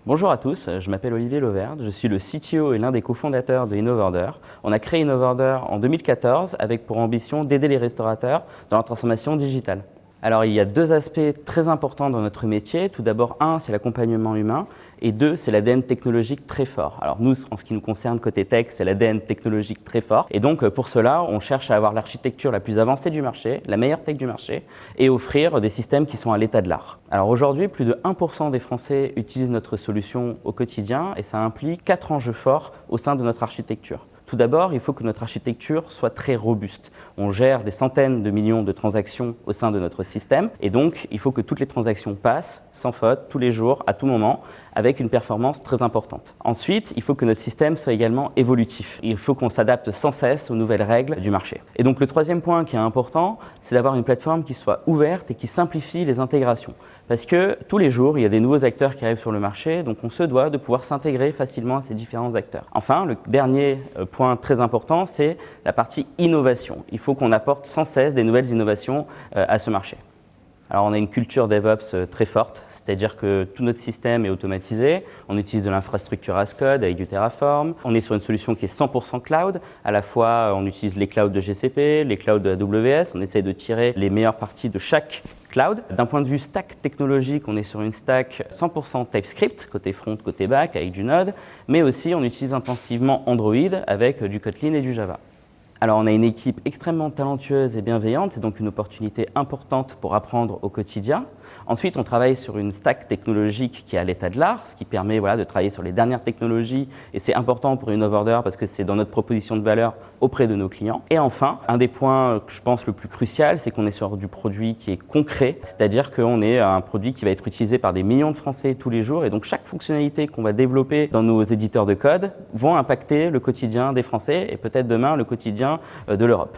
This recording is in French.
Bonjour à tous, je m'appelle Olivier Loverde, je suis le CTO et l'un des cofondateurs de InnovOrder. On a créé InnovOrder en 2014 avec pour ambition d'aider les restaurateurs dans la transformation digitale. Alors il y a deux aspects très importants dans notre métier. Tout d'abord, un, c'est l'accompagnement humain et deux, c'est l'ADN technologique très fort. Alors nous, en ce qui nous concerne côté tech, c'est l'ADN technologique très fort. Et donc pour cela, on cherche à avoir l'architecture la plus avancée du marché, la meilleure tech du marché et offrir des systèmes qui sont à l'état de l'art. Alors aujourd'hui, plus de 1% des Français utilisent notre solution au quotidien et ça implique 4 enjeux forts au sein de notre architecture. Tout d'abord, il faut que notre architecture soit très robuste. On gère des centaines de millions de transactions au sein de notre système et donc il faut que toutes les transactions passent sans faute, tous les jours, à tout moment, avec une performance très importante. Ensuite, il faut que notre système soit également évolutif. Il faut qu'on s'adapte sans cesse aux nouvelles règles du marché. Et donc le troisième point qui est important, c'est d'avoir une plateforme qui soit ouverte et qui simplifie les intégrations. Parce que tous les jours, il y a des nouveaux acteurs qui arrivent sur le marché, donc on se doit de pouvoir s'intégrer facilement à ces différents acteurs. Enfin, le dernier point très important, c'est la partie innovation. Il faut qu'on apporte sans cesse des nouvelles innovations à ce marché. Alors on a une culture DevOps très forte, c'est-à-dire que tout notre système est automatisé, on utilise de l'infrastructure as code avec du Terraform, on est sur une solution qui est 100% cloud, à la fois on utilise les clouds de GCP, les clouds de AWS, on essaye de tirer les meilleures parties de chaque cloud. D'un point de vue stack technologique, on est sur une stack 100% TypeScript, côté front, côté back, avec du Node, mais aussi on utilise intensivement Android avec du Kotlin et du Java. Alors on a une équipe extrêmement talentueuse et bienveillante, c'est donc une opportunité importante pour apprendre au quotidien. Ensuite, on travaille sur une stack technologique qui est à l'état de l'art, ce qui permet de travailler sur les dernières technologies et c'est important pour InnovOrder parce que c'est dans notre proposition de valeur auprès de nos clients. Et enfin, un des points que je pense le plus crucial, c'est qu'on est sur du produit qui est concret, c'est-à-dire qu'on est un produit qui va être utilisé par des millions de Français tous les jours et donc chaque fonctionnalité qu'on va développer dans nos éditeurs de code vont impacter le quotidien des Français et peut-être demain le quotidien de l'Europe.